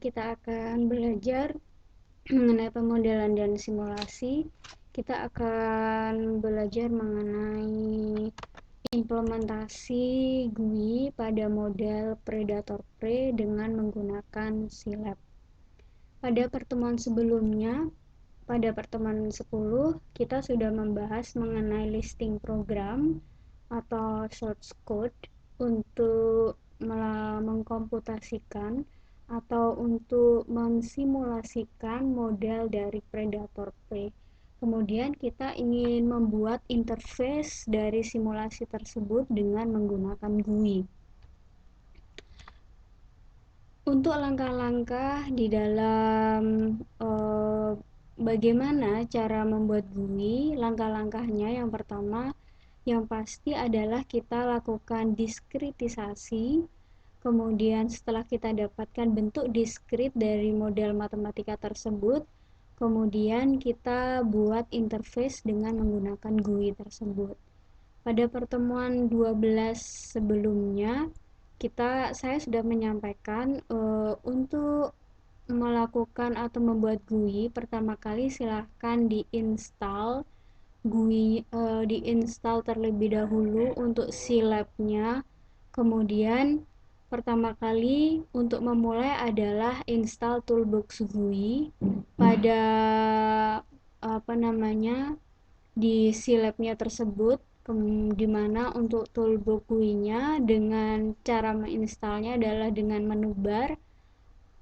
kita akan belajar mengenai pemodelan dan simulasi. Kita akan belajar mengenai implementasi GUI pada model predator prey dengan menggunakan SILAB. Pada pertemuan sebelumnya, pada pertemuan 10, kita sudah membahas mengenai listing program atau source code untuk mengkomputasikan atau untuk mensimulasikan model dari predator prey. Kemudian kita ingin membuat interface dari simulasi tersebut dengan menggunakan GUI. Untuk langkah-langkah di dalam bagaimana cara membuat GUI, langkah-langkahnya yang pertama, yang pasti adalah kita lakukan diskritisasi. Kemudian setelah kita dapatkan bentuk diskrit dari model matematika tersebut, kemudian kita buat interface dengan menggunakan GUI tersebut. Pada pertemuan 12 sebelumnya, saya sudah menyampaikan untuk melakukan atau membuat GUI, pertama kali silahkan diinstal terlebih dahulu untuk SILAB-nya. Kemudian pertama kali untuk memulai adalah install toolbox GUI pada di SILAB-nya tersebut, di mana untuk toolbox GUI-nya dengan cara menginstalnya adalah dengan menu bar,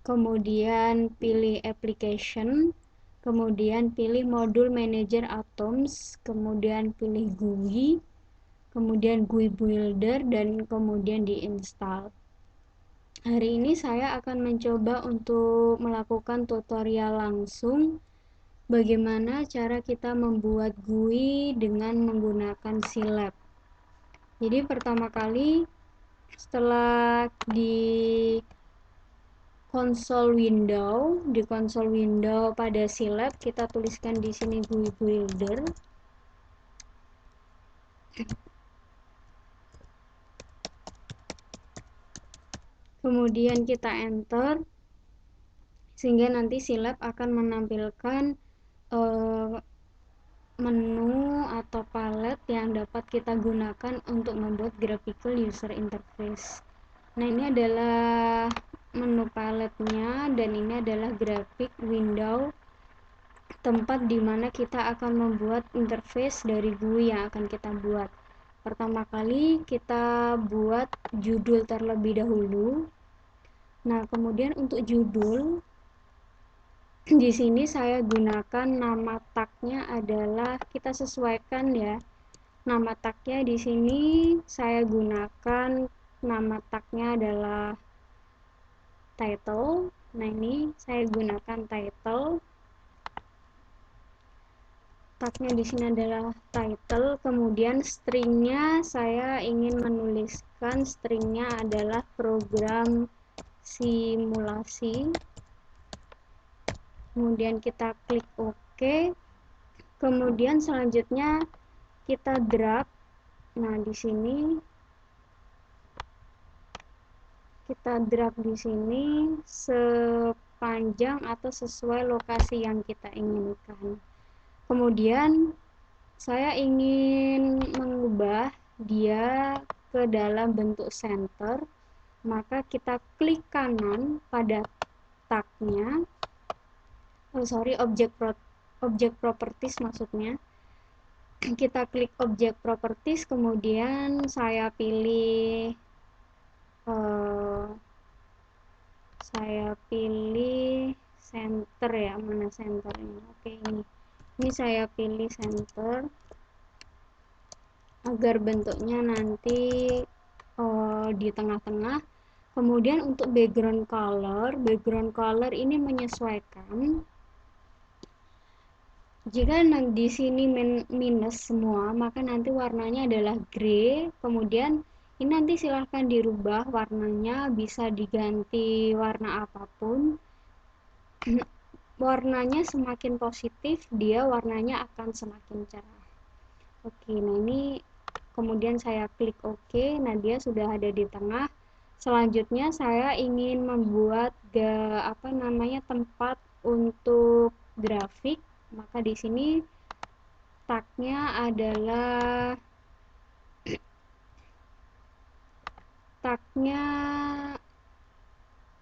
kemudian pilih application, kemudian pilih modul manager atoms, kemudian pilih GUI, kemudian GUI builder, dan kemudian diinstal. Hari ini saya akan mencoba untuk melakukan tutorial langsung bagaimana cara kita membuat GUI dengan menggunakan SILAB. Jadi pertama kali setelah di konsol window pada SILAB kita tuliskan di sini GUI builder. Kemudian kita enter, sehingga nanti SILAB akan menampilkan menu atau palet yang dapat kita gunakan untuk membuat graphical user interface. Nah, ini adalah menu paletnya, dan ini adalah grafik window, tempat dimana kita akan membuat interface dari GUI yang akan kita buat. Pertama kali kita buat judul terlebih dahulu. Nah, kemudian untuk judul, di sini saya gunakan nama tagnya adalah, kita sesuaikan ya. Nama tagnya di sini saya gunakan nama tagnya adalah title. Nah, ini saya gunakan title. Tagnya di sini adalah title. Kemudian stringnya saya ingin menuliskan stringnya adalah program simulasi. Kemudian kita klik OK. Kemudian selanjutnya kita drag. Nah, di sini kita drag di sini sepanjang atau sesuai lokasi yang kita inginkan. Kemudian saya ingin mengubah dia ke dalam bentuk center, maka kita klik kanan pada tagnya, object properties maksudnya. Kita klik object properties, kemudian saya pilih center ya, mana center ini. Oke, ini saya pilih center agar bentuknya nanti di tengah-tengah. Kemudian untuk background color ini menyesuaikan. Jika di sini minus semua, maka nanti warnanya adalah grey. Kemudian ini nanti silahkan dirubah warnanya, bisa diganti warna apapun. Warnanya semakin positif, dia warnanya akan semakin cerah. Oke, nah ini kemudian saya klik OK. Nah, dia sudah ada di tengah. Selanjutnya saya ingin membuat tempat untuk grafik, maka di sini tagnya adalah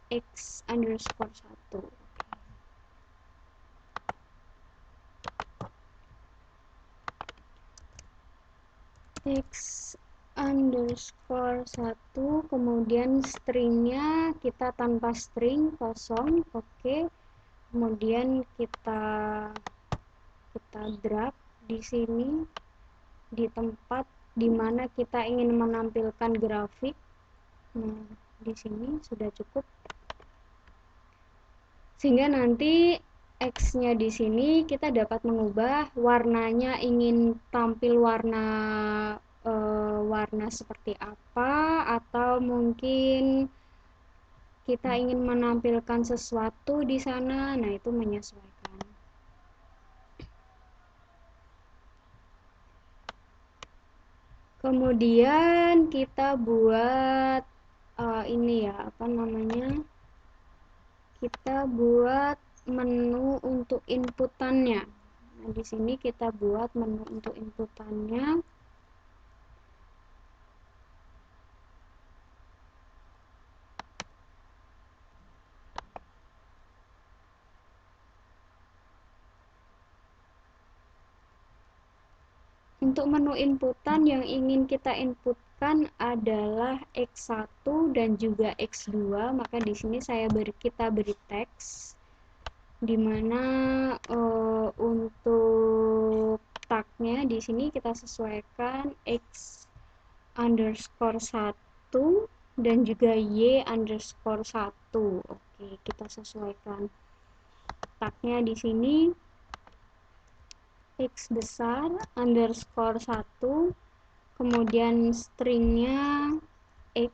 x_1. x_1, kemudian stringnya kita tanpa string, kosong. Oke. Kemudian kita drag di sini di tempat dimana kita ingin menampilkan grafik. Nah, di sini sudah cukup, sehingga nanti X-nya di sini kita dapat mengubah warnanya, ingin tampil warna seperti apa, atau mungkin kita ingin menampilkan sesuatu di sana. Nah, itu menyesuaikan. Kemudian kita buat kita buat menu untuk inputannya. Nah, di sini kita buat menu untuk inputannya. Untuk menu inputan yang ingin kita inputkan adalah X1 dan juga X2, maka di sini kita beri teks dimana untuk tagnya di sini kita sesuaikan X_1 dan juga Y_1. Oke, kita sesuaikan tagnya di sini X besar _1, kemudian stringnya X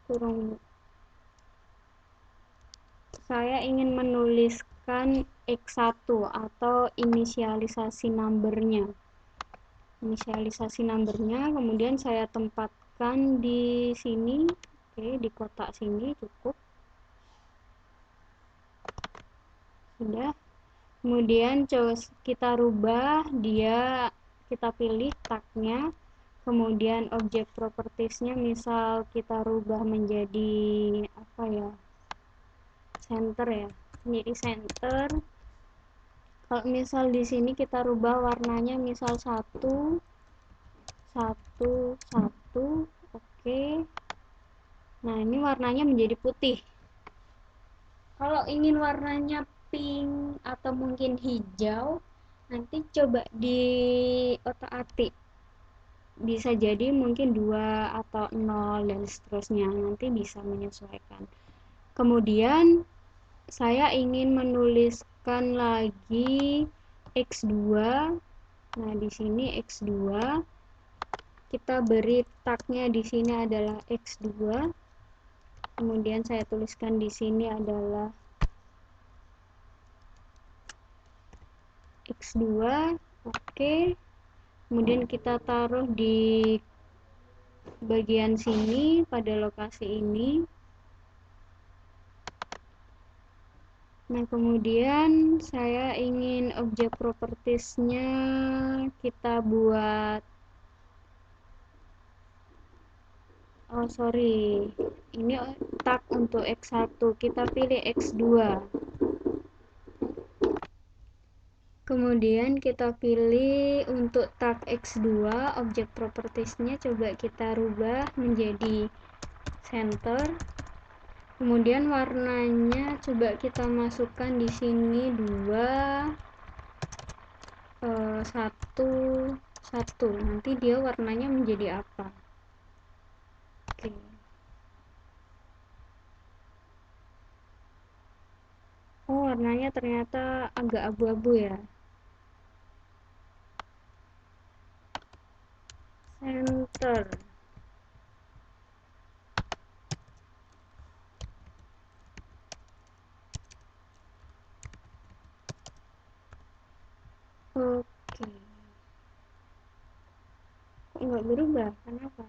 kurung. Saya ingin menuliskan X1 atau inisialisasi numbernya, kemudian saya tempatkan di sini. Oke, di kotak sini cukup, sudah. Kemudian kita rubah dia, kita pilih tagnya, kemudian objek propertiesnya misal kita rubah menjadi center ya, menjadi center. Kalau misal di sini kita rubah warnanya misal 1 1 1. Oke. Nah, ini warnanya menjadi putih. Kalau ingin warnanya pink atau mungkin hijau, nanti coba di otak-atik. Bisa jadi mungkin 2 atau 0 dan seterusnya, nanti bisa menyesuaikan. Kemudian saya ingin menuliskan lagi X2. Nah, di sini X2 kita beri tagnya di sini adalah X2. Kemudian saya tuliskan di sini adalah X2. Oke. Kemudian kita taruh di bagian sini pada lokasi ini. Nah, kemudian saya ingin objek propertiesnya kita buat ini tag untuk X1, kita pilih X2. Kemudian kita pilih untuk tag X2, objek propertiesnya coba kita rubah menjadi center. Kemudian warnanya coba kita masukkan di sini 2 1 1. Nanti dia warnanya menjadi apa? Oke. Oh, warnanya ternyata agak abu-abu ya. Center. Oke. Kok nggak berubah? Kenapa?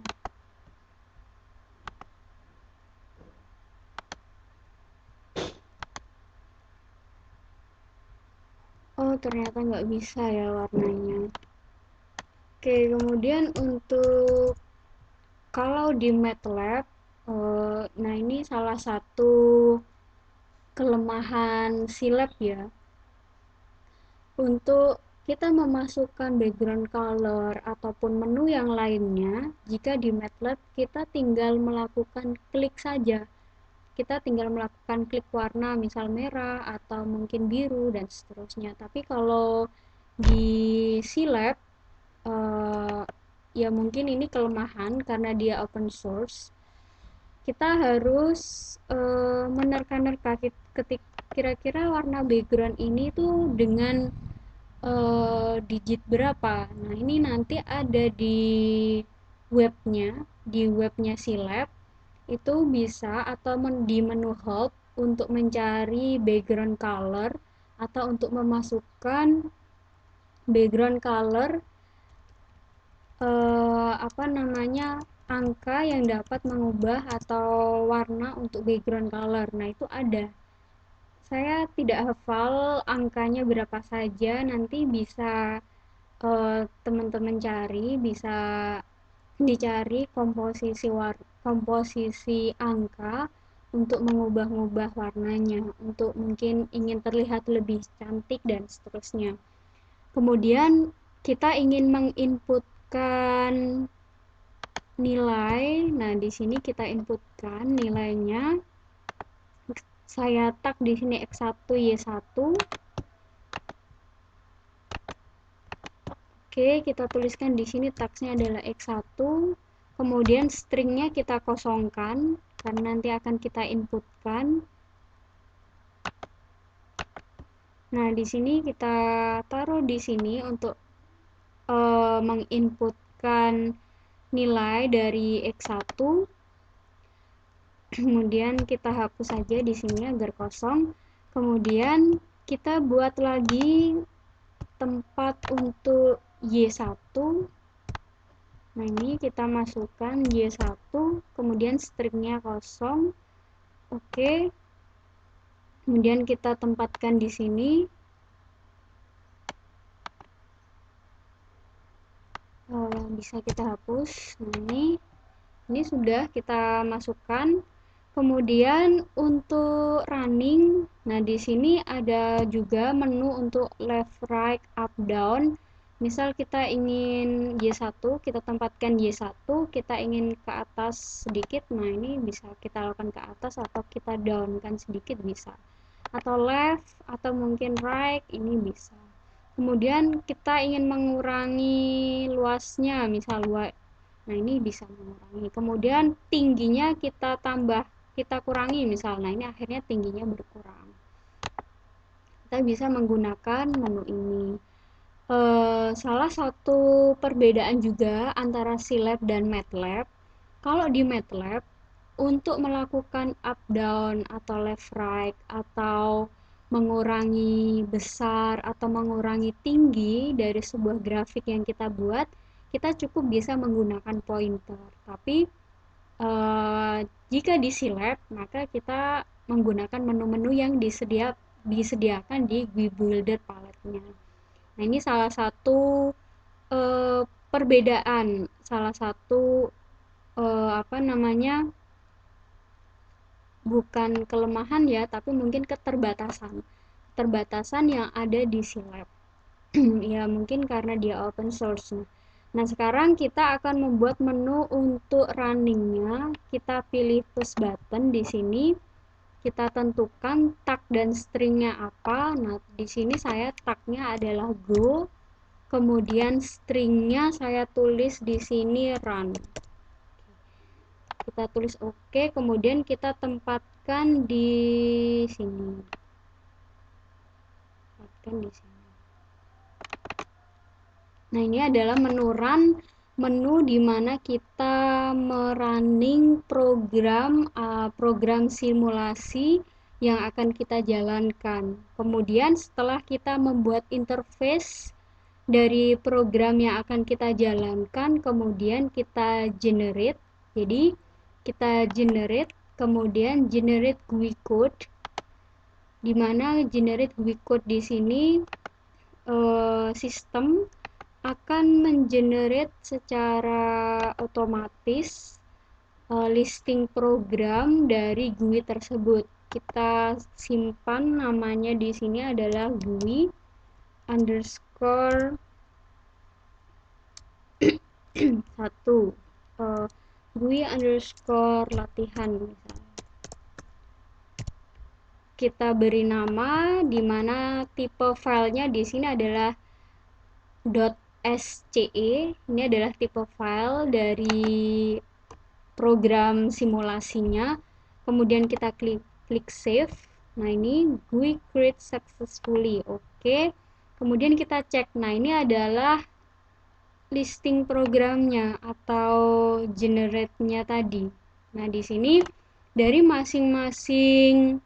ternyata nggak bisa ya warnanya. Oke, kemudian untuk kalau di MATLAB, nah ini salah satu kelemahan Silab ya. Untuk kita memasukkan background color ataupun menu yang lainnya, jika di MATLAB kita tinggal melakukan klik saja. Kita tinggal melakukan klik warna, misal merah atau mungkin biru dan seterusnya. Tapi kalau di Silab, ya mungkin ini kelemahan karena dia open source. Kita harus menerka-nerka ketik kira-kira warna background ini tuh dengan digit berapa. Nah, ini nanti ada di webnya Silab itu bisa, atau di menu help untuk mencari background color atau untuk memasukkan background color apa namanya, angka yang dapat mengubah atau warna untuk background color. Nah, itu ada. Saya tidak hafal angkanya berapa saja, nanti bisa teman-teman cari, bisa dicari komposisi angka untuk mengubah-ubah warnanya, untuk mungkin ingin terlihat lebih cantik dan seterusnya. Kemudian kita ingin menginputkan nilai. Nah, di sini kita inputkan nilainya. Saya tag di sini X1 Y1. Oke, kita tuliskan di sini tagsnya adalah X1. Kemudian stringnya kita kosongkan karena nanti akan kita inputkan. Nah, di sini kita taruh di sini untuk menginputkan nilai dari X1. Kemudian kita hapus saja di sini agar kosong. Kemudian kita buat lagi tempat untuk Y1. Nah, ini kita masukkan Y1, kemudian stringnya kosong. Oke. Kemudian kita tempatkan di sini. Bisa kita hapus. Nah, ini sudah kita masukkan. Kemudian untuk running, nah di sini ada juga menu untuk left, right, up, down. Misal kita ingin Y1, kita tempatkan Y1, kita ingin ke atas sedikit, nah ini bisa kita lakukan ke atas atau kita downkan sedikit bisa. Atau left, atau mungkin right, ini bisa. Kemudian kita ingin mengurangi luasnya, misal nah ini bisa mengurangi. Kemudian tingginya kita kurangi misal, nah ini akhirnya tingginya berkurang. Kita bisa menggunakan menu ini. Salah satu perbedaan juga antara Silab dan MATLAB, kalau di MATLAB untuk melakukan up down atau left right atau mengurangi besar atau mengurangi tinggi dari sebuah grafik yang kita buat, kita cukup bisa menggunakan pointer. Tapi jika di Silab, maka kita menggunakan menu-menu yang disediakan di GUI Builder palette-nya. Nah, ini salah satu perbedaan, salah satu apa namanya, bukan kelemahan ya, tapi mungkin keterbatasan yang ada di Silab. Ya mungkin karena dia open source. Nah, sekarang kita akan membuat menu untuk runningnya. Kita pilih push button di sini. Kita tentukan tag dan stringnya apa. Nah, di sini saya tagnya adalah go. Kemudian stringnya saya tulis di sini run. Kita tulis oke, kemudian kita tempatkan di sini. Nah, ini adalah menu run, menu di mana kita merunning program simulasi yang akan kita jalankan. Kemudian setelah kita membuat interface dari program yang akan kita jalankan, kemudian kita generate. Jadi kita generate, kemudian generate GUI code, di mana generate GUI code di sini sistem akan mengenerate secara otomatis listing program dari GUI tersebut. Kita simpan namanya di sini adalah GUI underscore 1 GUI underscore latihan misalnya. Kita beri nama di mana tipe filenya di sini adalah .sce. Ini adalah tipe file dari program simulasinya. Kemudian kita klik save. Nah, ini GUI create successfully. Oke. Kemudian kita cek. Nah, ini adalah listing programnya atau generate-nya tadi. Nah, di sini dari masing-masing,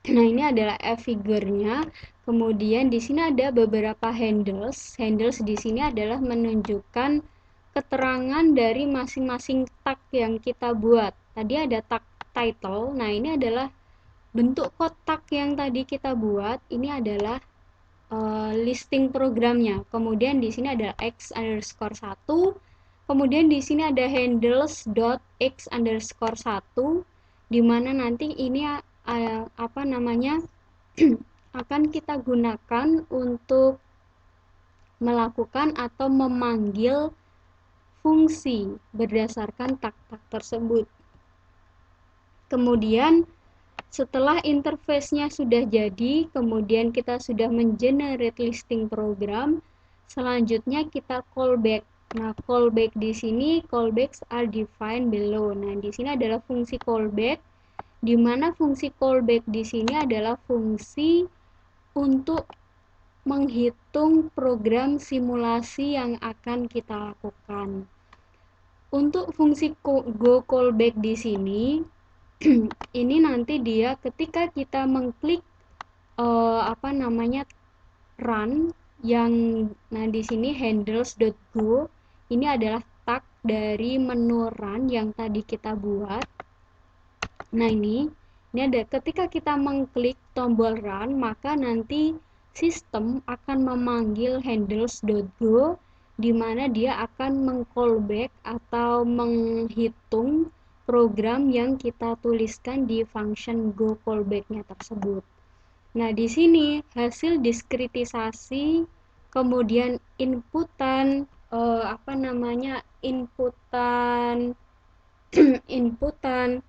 nah ini adalah figure-nya. Kemudian di sini ada beberapa handles. Handles di sini adalah menunjukkan keterangan dari masing-masing tag yang kita buat. Tadi ada tag title. Nah, ini adalah bentuk kotak yang tadi kita buat. Ini adalah listing programnya. Kemudian di sini ada x underscore 1. Kemudian di sini ada handles dot x underscore 1, di mana nanti ini apa namanya akan kita gunakan untuk melakukan atau memanggil fungsi berdasarkan tag-tag tersebut. Kemudian setelah interface-nya sudah jadi, kemudian kita sudah mengenerate listing program, selanjutnya kita callback. Nah, callback di sini, callbacks are defined below. Nah, di sini adalah fungsi callback, di mana fungsi callback di sini adalah fungsi untuk menghitung program simulasi yang akan kita lakukan. Untuk fungsi go callback di sini, ini nanti dia ketika kita mengklik run yang, nah di sini handles.go ini adalah tag dari menu run yang tadi kita buat. Nah, ini ada ketika kita mengklik tombol run, maka nanti sistem akan memanggil handles.go di mana dia akan meng-callback atau menghitung program yang kita tuliskan di function go callback-nya tersebut. Nah, di sini hasil diskritisasi, kemudian inputan inputan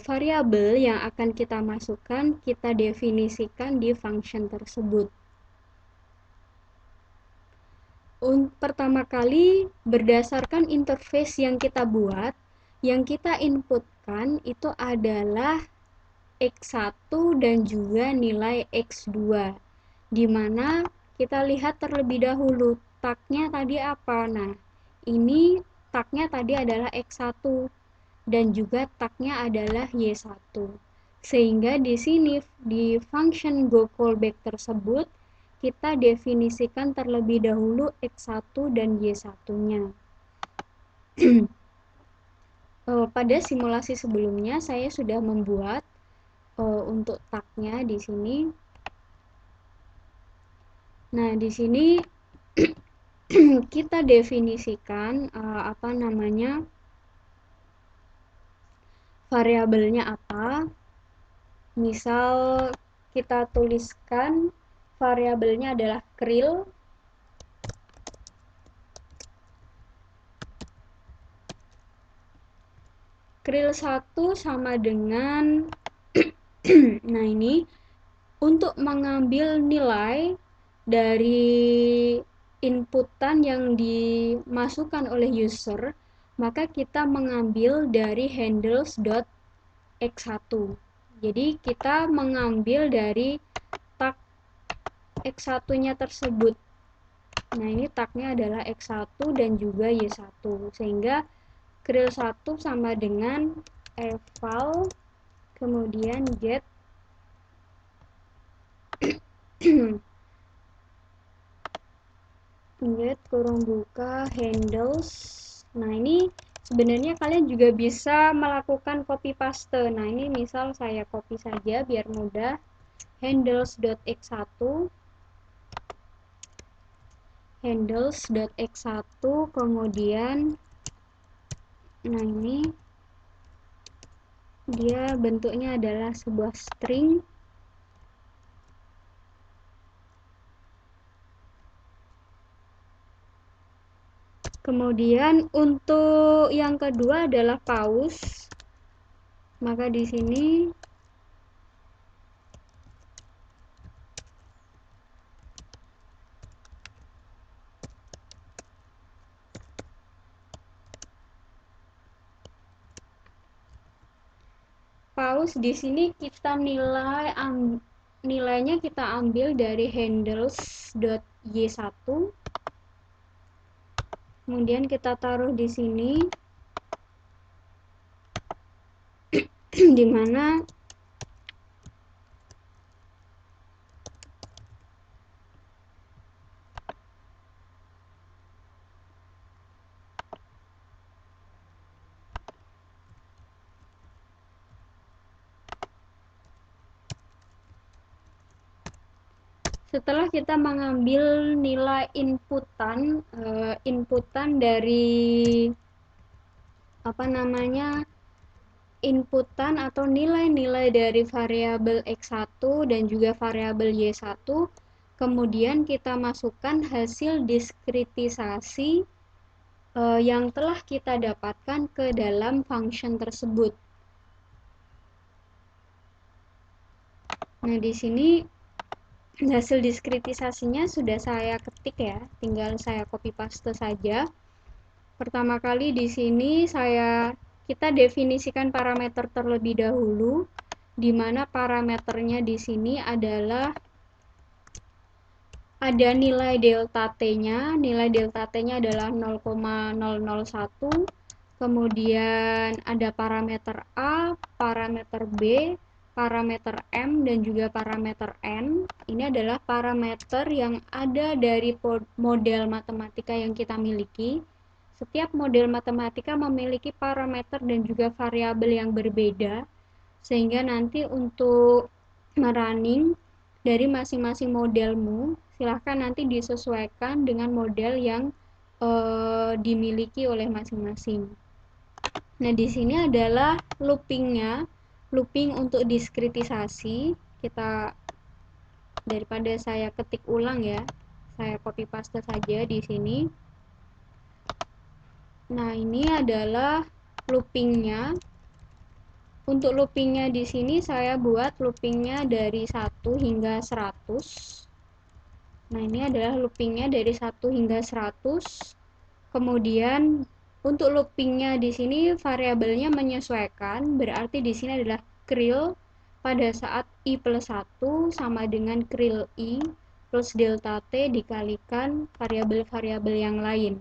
variabel yang akan kita masukkan, kita definisikan di function tersebut. Pertama kali berdasarkan interface yang kita buat, yang kita inputkan itu adalah X1 dan juga nilai X2, di mana kita lihat terlebih dahulu tagnya tadi apa. Nah, ini tagnya tadi adalah X1 dan juga tagnya adalah Y1, sehingga di sini di function go callback tersebut kita definisikan terlebih dahulu X1 dan Y1-nya. Pada simulasi sebelumnya saya sudah membuat untuk tagnya di sini. Nah, di sini kita definisikan variabelnya apa. Misal kita tuliskan variabelnya adalah kril. Kril 1 sama dengan nah, ini untuk mengambil nilai dari inputan yang dimasukkan oleh user, maka kita mengambil dari handles.x1. Jadi kita mengambil dari tag X1-nya tersebut. Nah, ini tagnya adalah X1 dan juga Y1. Sehingga kril 1 sama dengan eval kemudian get get kurung buka handles. Nah, ini sebenarnya kalian juga bisa melakukan copy paste. Nah, ini misal saya copy saja biar mudah. Handles.x1 handles.x1, kemudian nah ini dia bentuknya adalah sebuah string. Kemudian untuk yang kedua adalah pause. Maka di sini pause di sini kita nilainya kita ambil dari handles.y1. Kemudian kita taruh di sini di mana setelah kita mengambil nilai inputan dari inputan atau nilai-nilai dari variabel x1 dan juga variabel y1, kemudian kita masukkan hasil diskritisasi yang telah kita dapatkan ke dalam function tersebut. Nah, di sini hasil diskritisasinya sudah saya ketik ya, tinggal saya copy paste saja. Pertama kali di sini kita definisikan parameter terlebih dahulu, di mana parameternya di sini adalah ada nilai delta t-nya. Nilai delta t-nya adalah 0,001. Kemudian ada parameter a, parameter b, parameter m, dan juga parameter n. Ini adalah parameter yang ada dari model matematika yang kita miliki. Setiap model matematika memiliki parameter dan juga variabel yang berbeda, sehingga nanti untuk merunning dari masing-masing modelmu, silahkan nanti disesuaikan dengan model yang dimiliki oleh masing-masing. Nah, di sini adalah loopingnya, looping untuk diskritisasi. Daripada saya ketik ulang ya, saya copy paste saja di sini. Nah, ini adalah loopingnya. Untuk loopingnya di sini saya buat loopingnya dari 1 hingga 100. Nah, ini adalah loopingnya dari 1 hingga 100. Kemudian untuk loopingnya di sini variabelnya menyesuaikan, berarti di sini adalah kril pada saat i plus 1 sama dengan kril i plus delta t dikalikan variabel-variabel yang lain.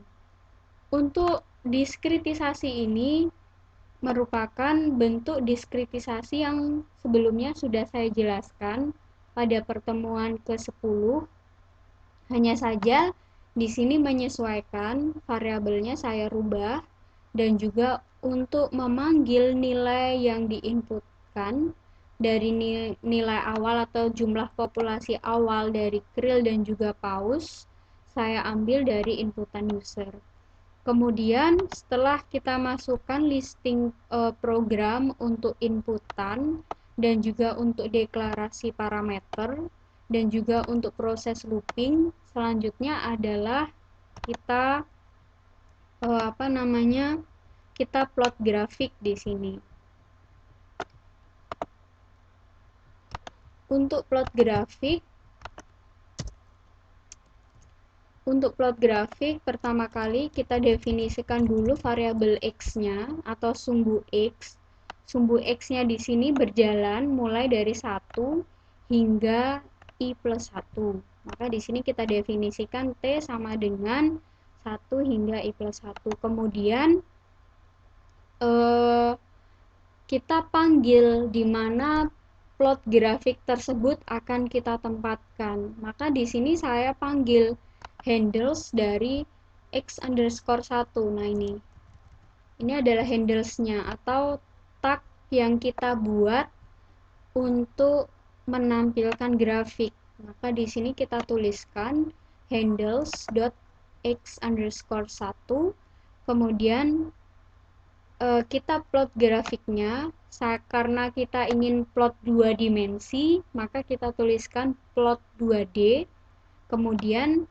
Untuk diskritisasi ini merupakan bentuk diskritisasi yang sebelumnya sudah saya jelaskan pada pertemuan ke-10. Hanya saja di sini menyesuaikan variabelnya saya rubah, dan juga untuk memanggil nilai yang diinputkan dari nilai awal atau jumlah populasi awal dari kril dan juga pause, saya ambil dari inputan user. Kemudian setelah kita masukkan listing program untuk inputan dan juga untuk deklarasi parameter dan juga untuk proses looping, selanjutnya adalah kita kita plot grafik di sini. Untuk plot grafik pertama kali kita definisikan dulu variabel x-nya atau sumbu x. Sumbu x-nya di sini berjalan mulai dari 1 hingga i plus 1. Maka di sini kita definisikan t sama dengan 1 hingga i plus 1. Kemudian kita panggil di mana plot grafik tersebut akan kita tempatkan. Maka di sini saya panggil handles dari x_1. Nah, ini adalah handlesnya atau tag yang kita buat untuk menampilkan grafik. Maka di sini kita tuliskan handles x_1, kemudian kita plot grafiknya. Karena kita ingin plot 2 dimensi, maka kita tuliskan plot 2D, kemudian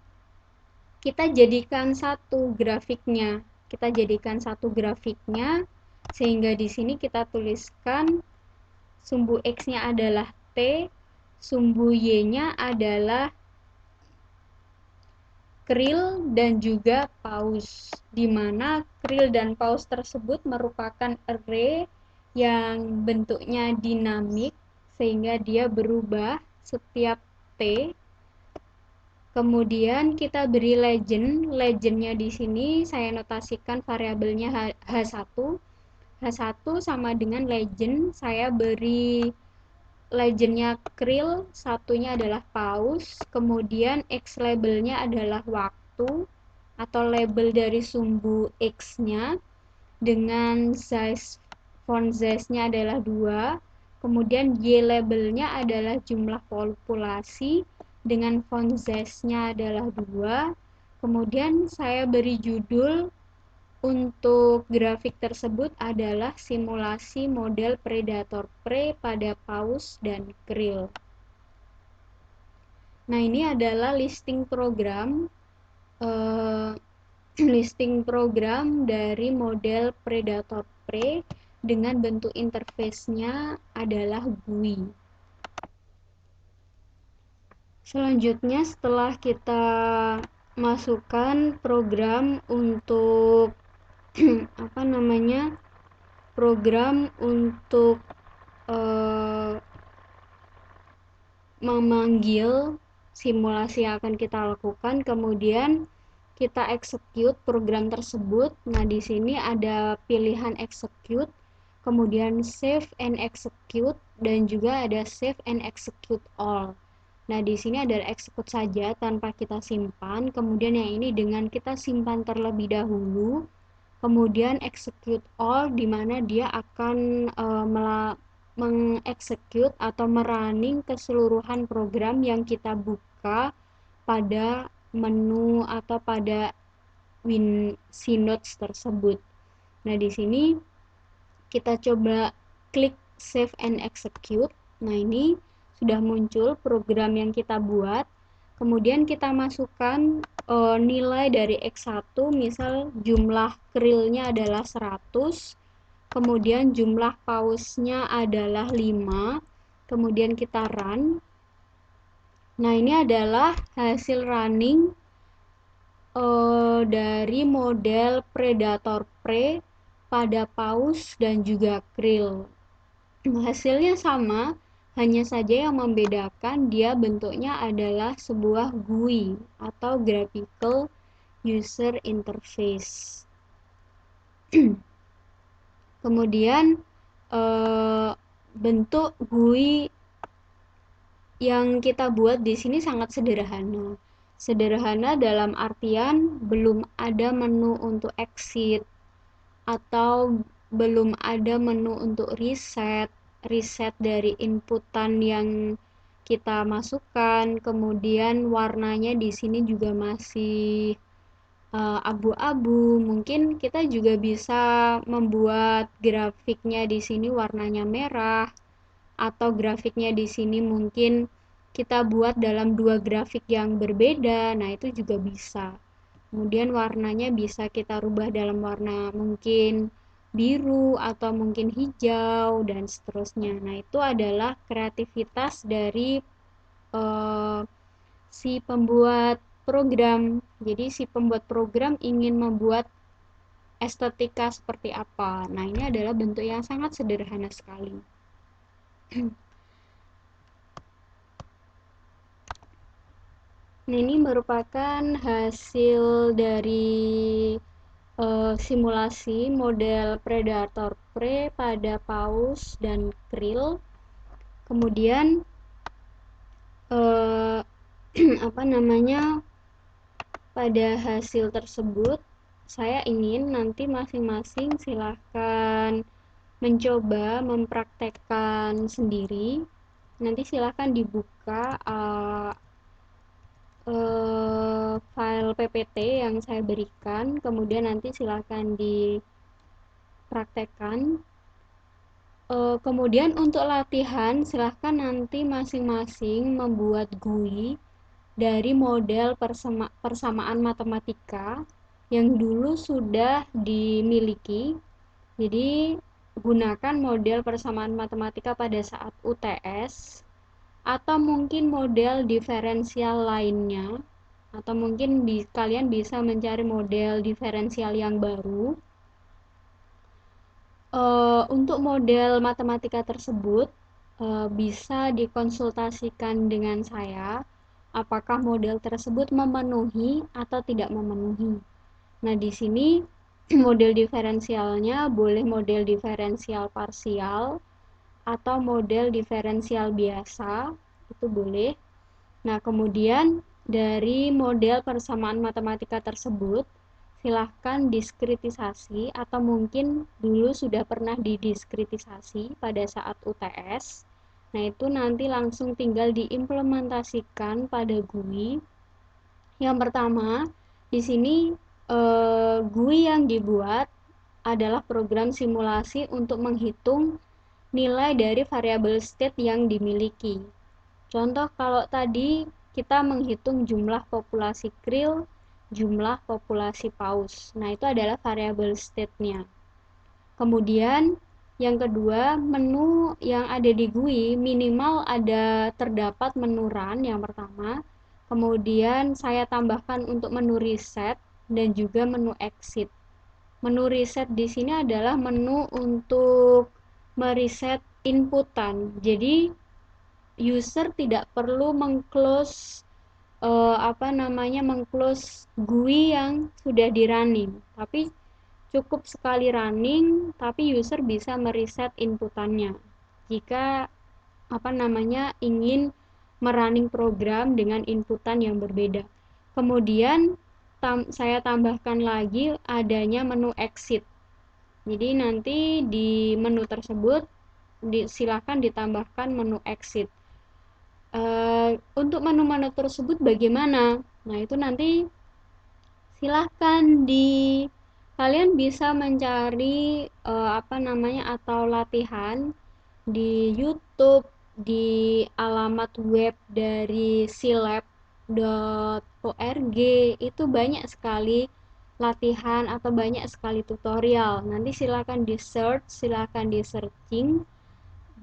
kita jadikan satu grafiknya. Sehingga di sini kita tuliskan sumbu x-nya adalah T, sumbu y-nya adalah kril dan juga paus, di mana kril dan paus tersebut merupakan array yang bentuknya dinamik sehingga dia berubah setiap T. Kemudian kita beri legendnya di sini saya notasikan variabelnya H1. H1 sama dengan legend, saya beri legendnya kril, satunya adalah paus, kemudian x labelnya adalah waktu atau label dari sumbu x-nya, dengan size font size-nya adalah 2, kemudian y labelnya adalah jumlah populasi dengan font size-nya adalah 2, kemudian saya beri judul untuk grafik tersebut adalah simulasi model predator prey pada paus dan krill. Nah, ini adalah listing program dari model predator prey dengan bentuk interface-nya adalah GUI. Selanjutnya, setelah kita masukkan program untuk memanggil simulasi yang akan kita lakukan, kemudian kita execute program tersebut. Nah, di sini ada pilihan execute, kemudian save and execute, dan juga ada save and execute all. Nah, di sini ada execute saja tanpa kita simpan, kemudian yang ini dengan kita simpan terlebih dahulu, kemudian execute all, di mana dia akan mengexecute atau merunning keseluruhan program yang kita buka pada menu atau pada Windows tersebut. Nah, di sini kita coba klik save and execute. Nah, ini sudah muncul program yang kita buat. Kemudian kita masukkan nilai dari x1, misal jumlah krillnya adalah 100, kemudian jumlah pausnya adalah 5, kemudian kita run. Nah, ini adalah hasil running dari model predator prey pada paus dan juga krill. Hasilnya sama, hanya saja yang membedakan dia bentuknya adalah sebuah GUI atau Graphical User Interface. Kemudian bentuk GUI yang kita buat di sini sangat sederhana. Sederhana dalam artian belum ada menu untuk exit atau belum ada menu untuk reset dari inputan yang kita masukkan. Kemudian warnanya di sini juga masih abu-abu. Mungkin kita juga bisa membuat grafiknya di sini warnanya merah, atau grafiknya di sini mungkin kita buat dalam 2 grafik yang berbeda. Nah, itu juga bisa. Kemudian warnanya bisa kita rubah dalam warna mungkin biru atau mungkin hijau dan seterusnya. Nah, itu adalah kreativitas dari si pembuat program. Jadi si pembuat program ingin membuat estetika seperti apa. Nah, ini adalah bentuk yang sangat sederhana sekali. Nah, ini merupakan hasil dari simulasi model predator prey pada paus dan krill. Kemudian pada hasil tersebut saya ingin nanti masing-masing silahkan mencoba mempraktekkan sendiri. Nanti silahkan dibuka file PPT yang saya berikan, kemudian nanti silakan dipraktekkan. Kemudian untuk latihan, silahkan nanti masing-masing membuat GUI dari model persamaan matematika yang dulu sudah dimiliki. Jadi, gunakan model persamaan matematika pada saat UTS, atau mungkin model diferensial lainnya, atau mungkin kalian bisa mencari model diferensial yang baru. Untuk model matematika tersebut bisa dikonsultasikan dengan saya apakah model tersebut memenuhi atau tidak memenuhi. Nah, di sini model diferensialnya boleh model diferensial parsial atau model diferensial biasa, itu boleh. Nah, kemudian dari model persamaan matematika tersebut silahkan diskritisasi, atau mungkin dulu sudah pernah didiskritisasi pada saat UTS. Nah, itu nanti langsung tinggal diimplementasikan pada GUI. Yang pertama, di sini GUI yang dibuat adalah program simulasi untuk menghitung nilai dari variabel state yang dimiliki. Contoh, kalau tadi kita menghitung jumlah populasi krill, jumlah populasi paus. Nah, itu adalah variabel state-nya. Kemudian, yang kedua, menu yang ada di GUI minimal terdapat menu run yang pertama. Kemudian saya tambahkan untuk menu reset dan juga menu exit. Menu reset di sini adalah menu untuk mereset inputan. Jadi user tidak perlu mengclose GUI yang sudah di running, tapi cukup sekali running, tapi user bisa mereset inputannya jika ingin merunning program dengan inputan yang berbeda. Kemudian saya tambahkan lagi adanya menu exit. Jadi nanti di menu tersebut silakan ditambahkan menu exit. Untuk menu-menu tersebut bagaimana? Nah, itu nanti silahkan kalian bisa mencari atau latihan di YouTube, di alamat web dari silab.org. Itu banyak sekali latihan atau banyak sekali tutorial. Nanti silahkan di searching.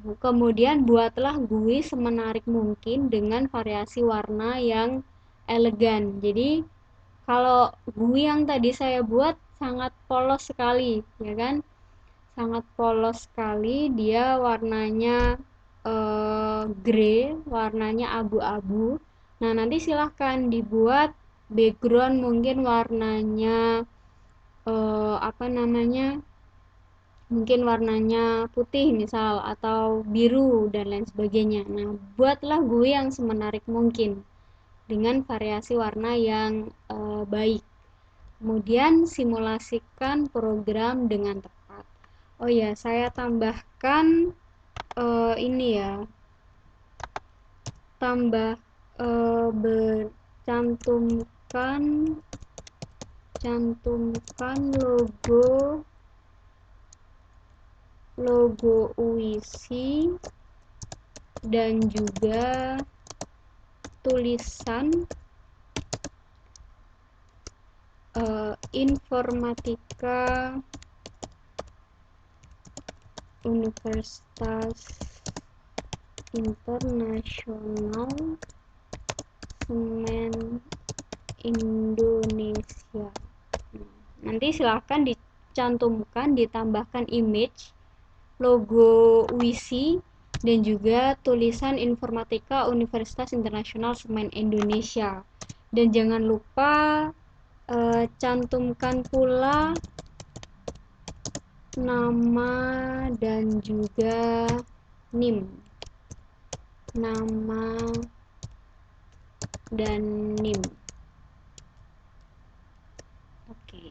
Kemudian buatlah GUI semenarik mungkin dengan variasi warna yang elegan. Jadi kalau GUI yang tadi saya buat sangat polos sekali, ya kan? Sangat polos sekali, dia warnanya grey, warnanya abu-abu. Nah, nanti silahkan dibuat background mungkin warnanya mungkin warnanya putih misal, atau biru dan lain sebagainya. Nah, buatlah GUI yang semenarik mungkin dengan variasi warna yang baik. Kemudian simulasikan program dengan tepat. Oh ya, saya tambahkan ini ya, cantumkan logo UISI dan juga tulisan informatika Universitas Internasional Semen Indonesia. Nanti silahkan ditambahkan image logo UISI dan juga tulisan informatika Universitas Internasional Semen Indonesia. Dan jangan lupa cantumkan pula nama dan juga NIM. Nama dan NIM. Oke.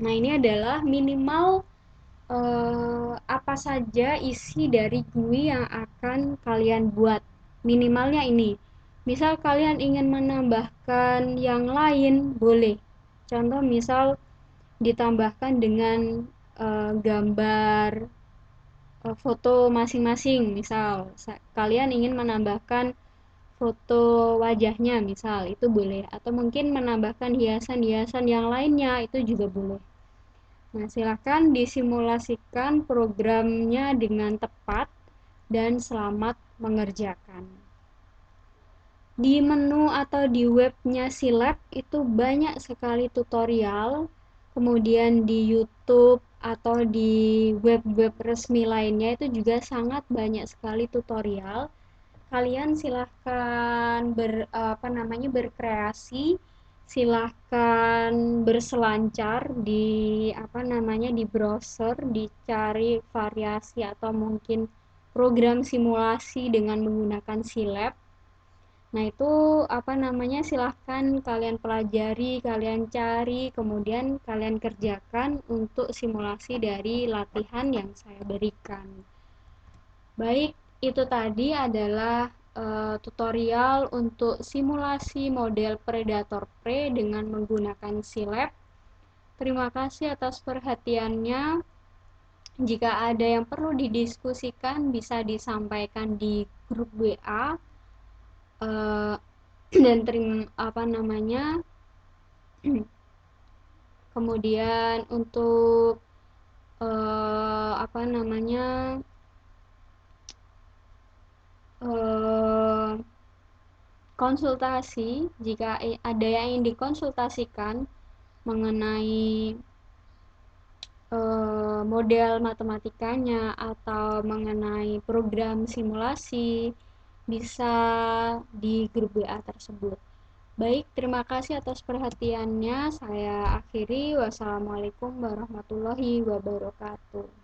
Nah, ini adalah minimal apa saja isi dari GUI yang akan kalian buat. Minimalnya ini. Misal kalian ingin menambahkan yang lain, boleh. Contoh misal ditambahkan dengan gambar foto masing-masing. Misal kalian ingin menambahkan foto wajahnya, misal itu boleh, atau mungkin menambahkan hiasan-hiasan yang lainnya itu juga boleh. Nah, silakan disimulasikan programnya dengan tepat dan selamat mengerjakan. Di menu atau di webnya Silab itu banyak sekali tutorial, kemudian di YouTube atau di web-web resmi lainnya itu juga sangat banyak sekali tutorial. Kalian silahkan berkreasi, silahkan berselancar di di browser, dicari variasi atau mungkin program simulasi dengan menggunakan Silab. Nah, itu silahkan kalian pelajari, kalian cari, kemudian kalian kerjakan untuk simulasi dari latihan yang saya berikan. Baik, itu tadi adalah tutorial untuk simulasi model predator prey dengan menggunakan Silab. Terima kasih atas perhatiannya. Jika ada yang perlu didiskusikan bisa disampaikan di grup WA. Dan kemudian untuk eh, apa namanya eh, konsultasi, jika ada yang ingin dikonsultasikan mengenai model matematikanya atau mengenai program simulasi, bisa di grup WA tersebut. Baik, terima kasih atas perhatiannya. Saya akhiri. Wassalamualaikum warahmatullahi wabarakatuh.